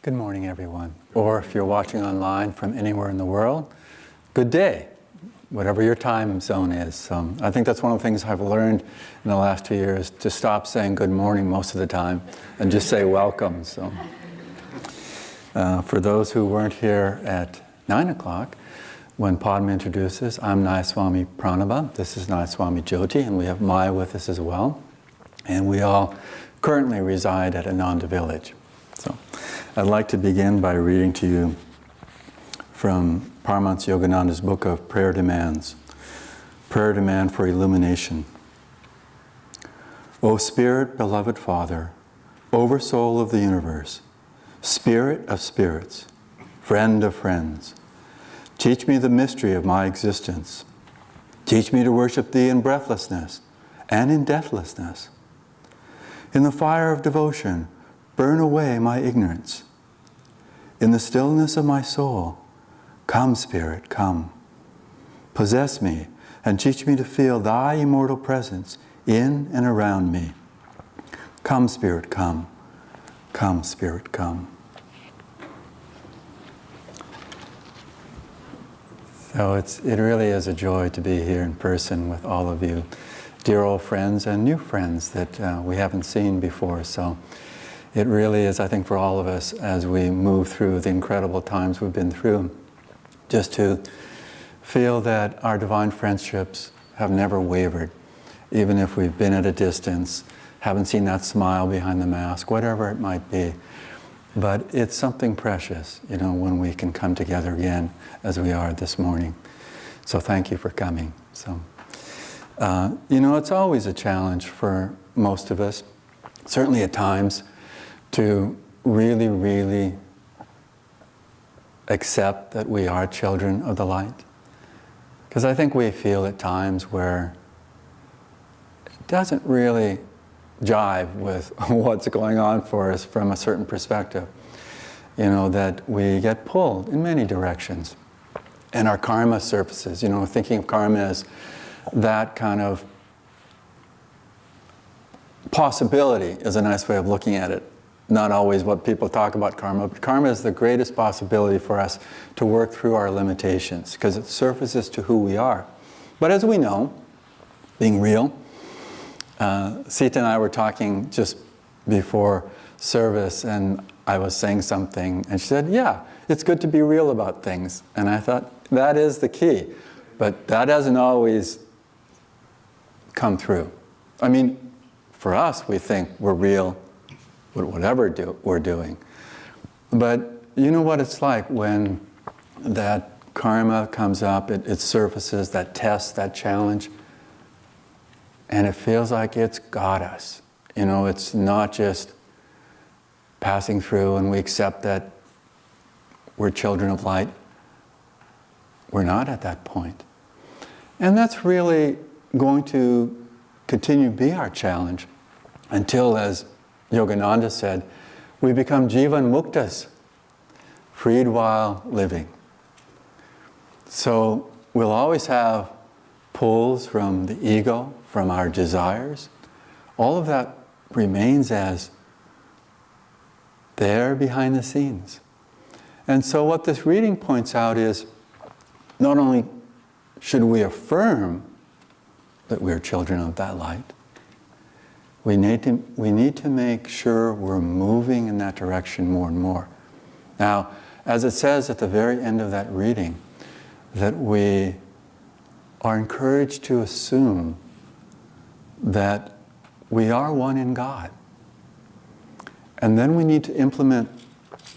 Good morning, everyone. Or if you're watching online from anywhere in the world, good day, whatever your time zone is. I think that's one of the things I've learned in the last 2 years, to stop saying good morning most of the time and just say welcome. For those who weren't here at 9 o'clock, when Padma introduces, I'm Nayaswami Pranaba. This is Nayaswami Jyoti, and we have Maya with us as well. And we all currently reside at Ananda village. So I'd like to begin by reading to you from Paramahansa Yogananda's book of Prayer Demands. Prayer Demand for Illumination. O Spirit, beloved Father, Oversoul of the universe, Spirit of spirits, Friend of friends, teach me the mystery of my existence. Teach me to worship Thee in breathlessness and in deathlessness. In the fire of devotion, burn away my ignorance. In the stillness of my soul, come, Spirit, come. Possess me and teach me to feel Thy immortal presence in and around me. Come, Spirit, come. Come, Spirit, come. So it really is a joy to be here in person with all of you, dear old friends and new friends that we haven't seen before. So it really is, I think, for all of us as we move through the incredible times we've been through, just to feel that our divine friendships have never wavered, even if we've been at a distance, haven't seen that smile behind the mask, whatever it might be. But it's something precious, when we can come together again as we are this morning. So thank you for coming. So, it's always a challenge for most of us, certainly at times, to really, really accept that we are children of the light. Because I think we feel at times where it doesn't really jive with what's going on for us from a certain perspective. That we get pulled in many directions. And our karma surfaces, thinking of karma as that kind of possibility is a nice way of looking at it. Not always what people talk about karma, but karma is the greatest possibility for us to work through our limitations because it surfaces to who we are. But as we know, being real, Sita and I were talking just before service, and I was saying something, and she said, yeah, it's good to be real about things. And I thought, that is the key. But that doesn't always come through. I mean, for us, we think we're real with whatever we're doing. But you know what it's like when that karma comes up, it surfaces, that test, that challenge, and it feels like it's got us. It's not just passing through and we accept that we're children of light. We're not at that point. And that's really going to continue to be our challenge until, as Yogananda said, we become jivan muktas, freed while living. So we'll always have pulls from the ego, from our desires. All of that remains as there behind the scenes. And so what this reading points out is, not only should we affirm that we're children of that light, we need to make sure we're moving in that direction more and more. Now, as it says at the very end of that reading, that we are encouraged to assume that we are one in God. And then we need to implement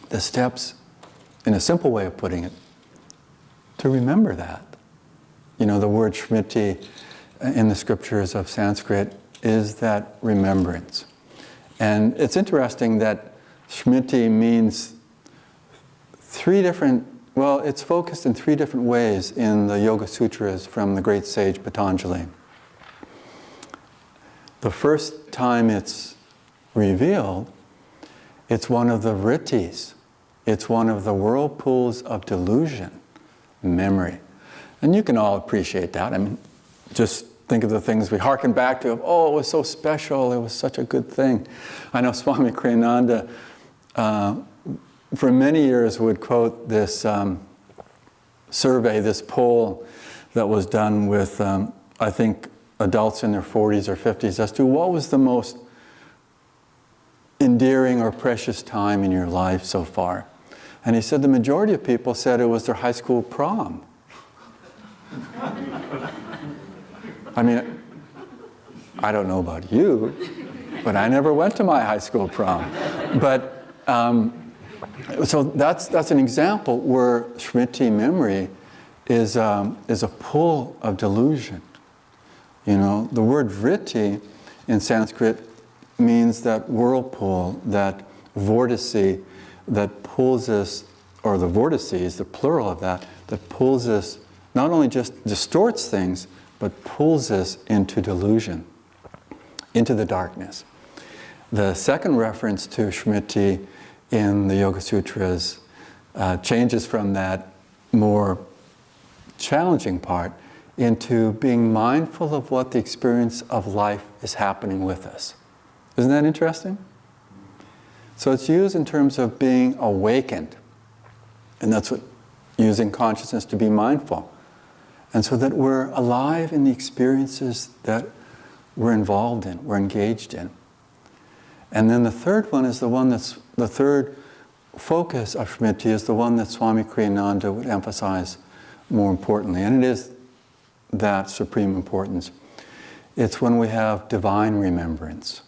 the steps, in a simple way of putting it, to remember that. The word smriti in the scriptures of Sanskrit is that remembrance. And it's interesting that smriti means it's focused in 3 different ways in the Yoga Sutras from the great sage Patanjali. The first time it's revealed, it's one of the vrittis. It's one of the whirlpools of delusion, memory. And you can all appreciate that. I mean, just think of the things we hearken back to. It was so special. It was such a good thing. I know Swami Kriyananda for many years would quote this survey, this poll that was done with, I think, adults in their 40s or 50s as to what was the most endearing or precious time in your life so far. And he said the majority of people said it was their high school prom. I mean, I don't know about you, but I never went to my high school prom. But so that's an example where Smriti memory is a pull of delusion. You know, the word vritti in Sanskrit means that whirlpool, that vortice that pulls us, or the vortices, the plural of that pulls us, not only just distorts things, but pulls us into delusion, into the darkness. The second reference to Smriti in the Yoga Sutras changes from that more challenging part into being mindful of what the experience of life is happening with us. Isn't that interesting? So it's used in terms of being awakened. And that's what using consciousness to be mindful. And so that we're alive in the experiences that we're involved in, we're engaged in. And then the third one is the one that's, the third focus of Smriti is the one that Swami Kriyananda would emphasize more importantly. And it is that supreme importance. It's when we have divine remembrance.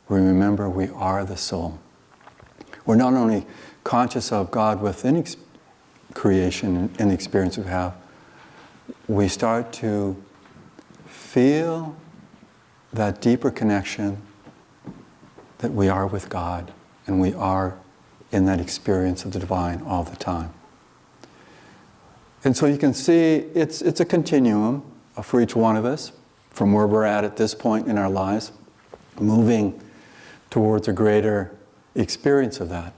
We remember we are the soul. We're not only conscious of God within creation and the experience we have, we start to feel that deeper connection that we are with God and we are in that experience of the divine all the time. And so you can see it's a continuum for each one of us from where we're at this point in our lives, moving towards a greater experience of that.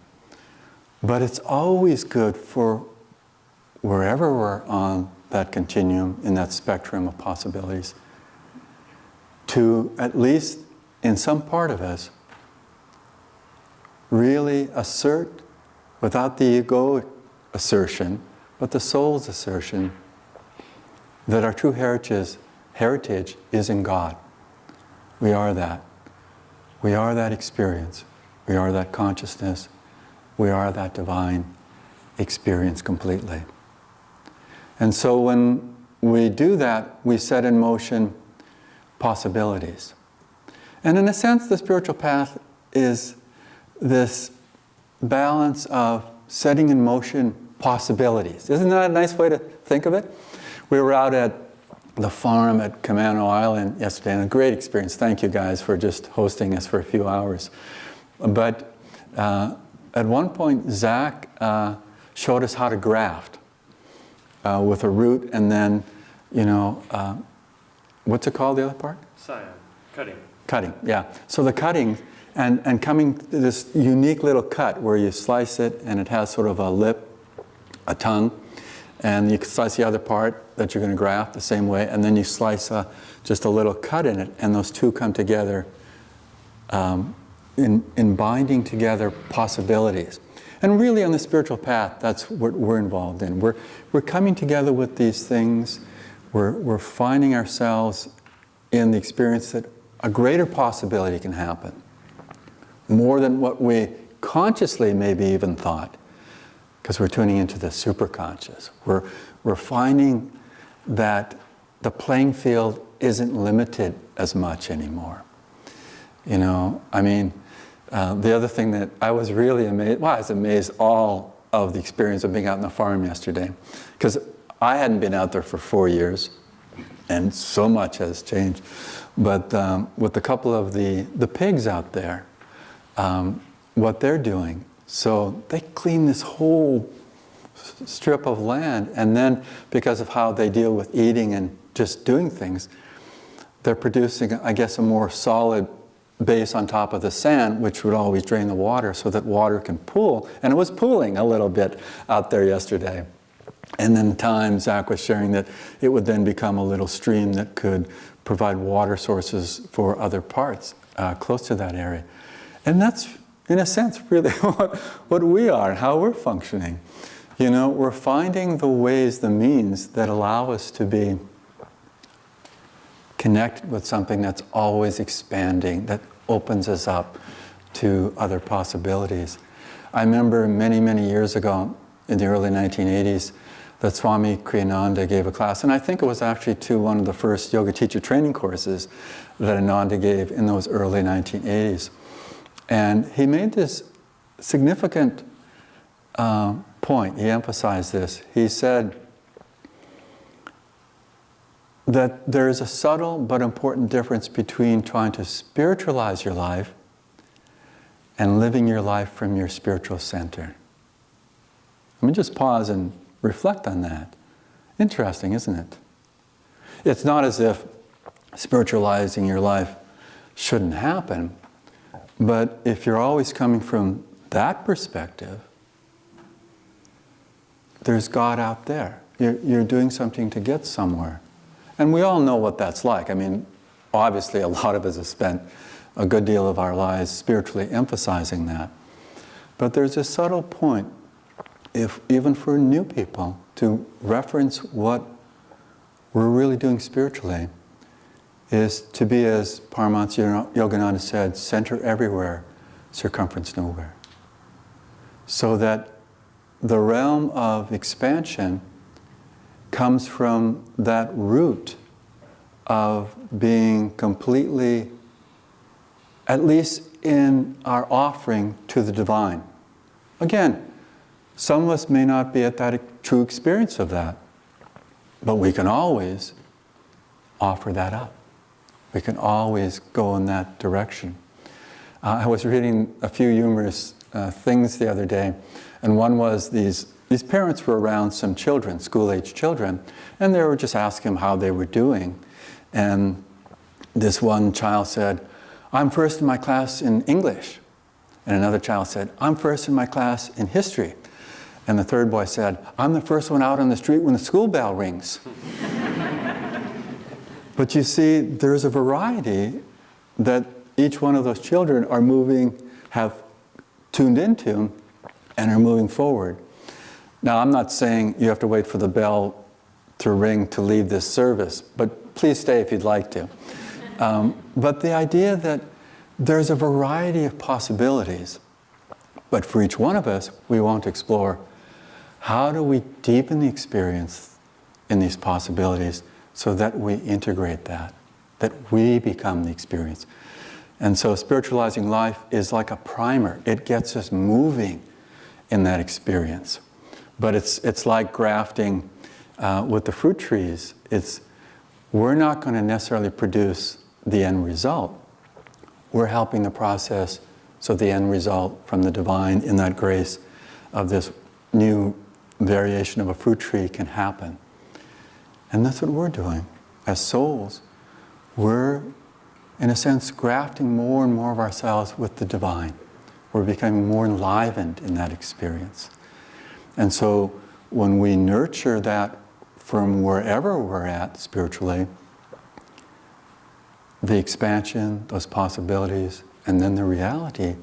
But it's always good for wherever we're on that continuum, in that spectrum of possibilities, to at least in some part of us really assert, without the egoic assertion, but the soul's assertion, that our true heritage is in God. We are that. We are that experience. We are that consciousness. We are that divine experience completely. And so when we do that, we set in motion possibilities. And in a sense, the spiritual path is this balance of setting in motion possibilities. Isn't that a nice way to think of it? We were out at the farm at Camano Island yesterday, and a great experience. Thank you guys for just hosting us for a few hours. But at one point, Zach showed us how to graft with a root, and then, what's it called, the other part? Cutting. Cutting, yeah. So the cutting, and coming to this unique little cut where you slice it, and it has sort of a lip, a tongue, and you slice the other part that you're going to graft the same way, and then you slice just a little cut in it, and those two come together in binding together possibilities. And really on the spiritual path, that's what we're involved in. We're coming together with these things. We're finding ourselves in the experience that a greater possibility can happen, more than what we consciously maybe even thought, because we're tuning into the superconscious. We're finding that the playing field isn't limited as much anymore. The other thing that I was really amazed, I was amazed all of the experience of being out on the farm yesterday, because I hadn't been out there for 4 years, and so much has changed. But with a couple of the pigs out there, what they're doing, so they clean this whole strip of land, and then because of how they deal with eating and just doing things, they're producing, I guess, a more solid base on top of the sand, which would always drain the water so that water can pool. And it was pooling a little bit out there yesterday. And then in time, Zach was sharing that it would then become a little stream that could provide water sources for other parts close to that area. And that's in a sense, really what we are and how we're functioning. You know, we're finding the ways, the means that allow us to be connected with something that's always expanding, that opens us up to other possibilities. I remember many, many years ago, in the early 1980s, that Swami Kriyananda gave a class, and I think it was actually to one of the first yoga teacher training courses that Ananda gave in those early 1980s. And he made this significant point. He emphasized this. He said that there is a subtle but important difference between trying to spiritualize your life and living your life from your spiritual center. Let me just pause and reflect on that. Interesting, isn't it? It's not as if spiritualizing your life shouldn't happen, but if you're always coming from that perspective, there's God out there. You're doing something to get somewhere. And we all know what that's like. I mean, obviously a lot of us have spent a good deal of our lives spiritually emphasizing that. But there's a subtle point, if even for new people, to reference what we're really doing spiritually, is to be, as Paramahansa Yogananda said, center everywhere, circumference nowhere. So that the realm of expansion comes from that root of being completely, at least in our offering to the divine. Again, some of us may not be at that true experience of that, but we can always offer that up. We can always go in that direction. I was reading a few humorous things the other day, and one was these parents were around some children, school-age children, and they were just asking them how they were doing. And this one child said, "I'm first in my class in English." And another child said, "I'm first in my class in history." And the third boy said, "I'm the first one out on the street when the school bell rings." But you see, there's a variety that each one of those children are moving, have tuned into, and are moving forward. Now, I'm not saying you have to wait for the bell to ring to leave this service, but please stay if you'd like to. But the idea that there's a variety of possibilities, but for each one of us, we want to explore how do we deepen the experience in these possibilities so that we integrate that we become the experience. And so spiritualizing life is like a primer. It gets us moving in that experience. But it's like grafting with the fruit trees. We're not going to necessarily produce the end result. We're helping the process so the end result from the divine in that grace of this new variation of a fruit tree can happen. And that's what we're doing. As souls, we're, in a sense, grafting more and more of ourselves with the divine. We're becoming more enlivened in that experience. And so when we nurture that from wherever we're at spiritually, the expansion, those possibilities, and then the reality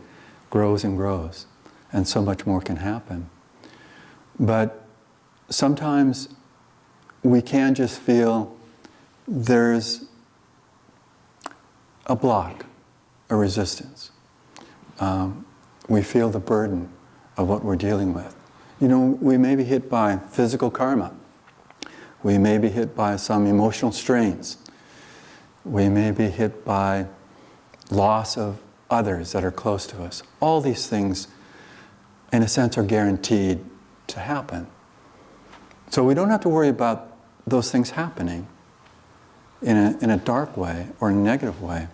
grows and grows. And so much more can happen. But sometimes we can just feel there's a block, a resistance. We feel the burden of what we're dealing with. You know, we may be hit by physical karma. We may be hit by some emotional strains. We may be hit by loss of others that are close to us. All these things, in a sense, are guaranteed to happen. So we don't have to worry about those things happening in a dark way or a negative way.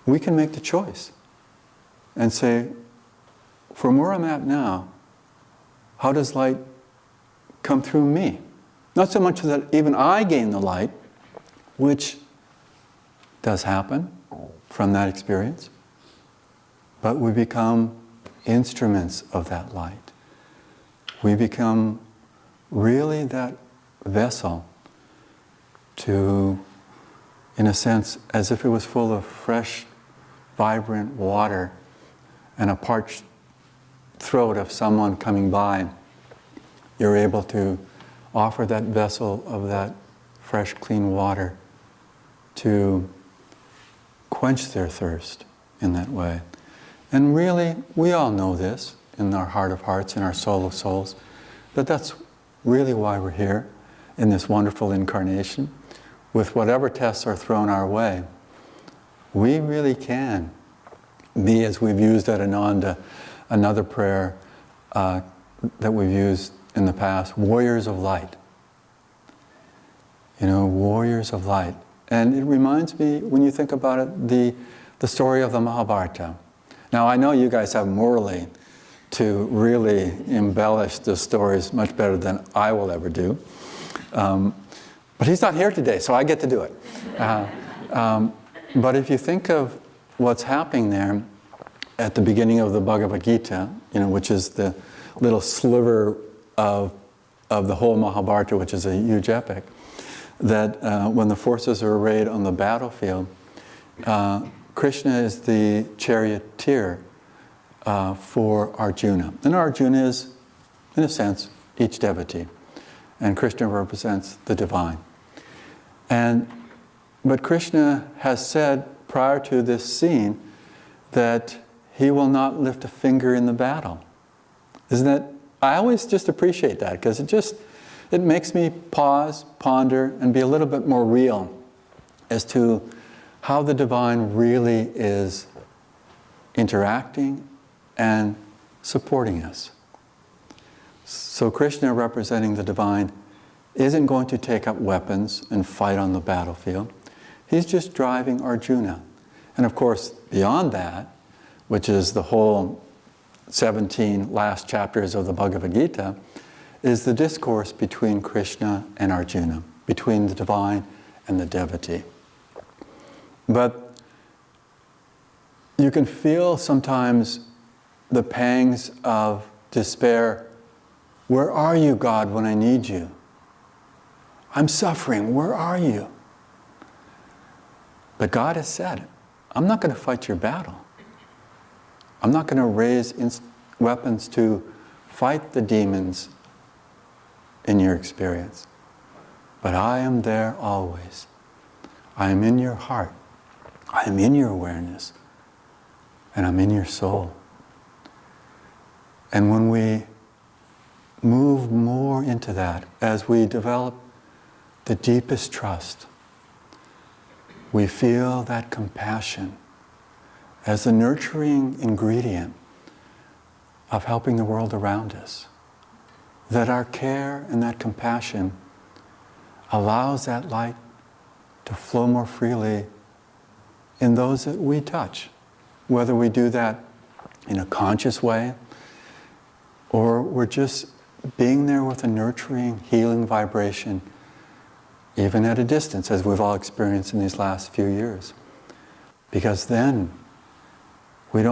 We can make the choice and say, from where I'm at now, how does light come through me? Not so much that even I gain the light, which does happen from that experience, but we become instruments of that light. We become really that vessel to, in a sense, as if it was full of fresh, vibrant water and a parched throat of someone coming by, you're able to offer that vessel of that fresh, clean water to quench their thirst in that way. And really, we all know this in our heart of hearts, in our soul of souls, that that's really why we're here in this wonderful incarnation. With whatever tests are thrown our way, we really can be, as we've used at Ananda, another prayer that we've used in the past, warriors of light. You know, warriors of light. And it reminds me, when you think about it, the story of the Mahabharata. Now, I know you guys have Murli to really embellish the stories much better than I will ever do. But he's not here today, so I get to do it. But if you think of what's happening there at the beginning of the Bhagavad Gita, you know, which is the little sliver of the whole Mahabharata, which is a huge epic, that when the forces are arrayed on the battlefield, Krishna is the charioteer for Arjuna. And Arjuna is, in a sense, each devotee. And Krishna represents the divine. But Krishna has said prior to this scene that he will not lift a finger in the battle. Isn't that? I always just appreciate that, because it makes me pause, ponder, and be a little bit more real as to how the divine really is interacting and supporting us. So Krishna, representing the divine, isn't going to take up weapons and fight on the battlefield. He's just driving Arjuna. And of course, beyond that, which is the whole 17 last chapters of the Bhagavad Gita, is the discourse between Krishna and Arjuna, between the divine and the devotee. But you can feel sometimes the pangs of despair. Where are you, God, when I need you? I'm suffering. Where are you? But God has said, I'm not going to fight your battle. I'm not going to raise weapons to fight the demons in your experience. But I am there always. I am in your heart. I am in your awareness. And I'm in your soul. And when we move more into that, as we develop the deepest trust, we feel that compassion as the nurturing ingredient of helping the world around us. That our care and that compassion allows that light to flow more freely in those that we touch. Whether we do that in a conscious way, or we're just being there with a nurturing, healing vibration, even at a distance, as we've all experienced in these last few years. Because then we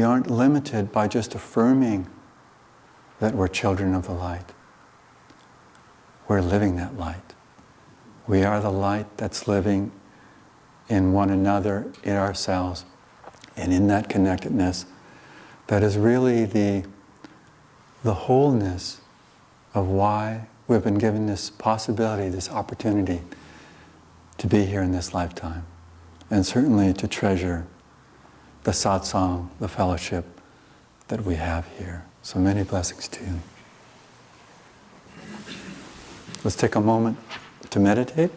aren't limited by just affirming that we're children of the light. We're living that light. We are the light that's living in one another, in ourselves, and in that connectedness that is really the wholeness of why we've been given this possibility, this opportunity to be here in this lifetime. And certainly to treasure the satsang, the fellowship that we have here. So many blessings to you. Let's take a moment to meditate.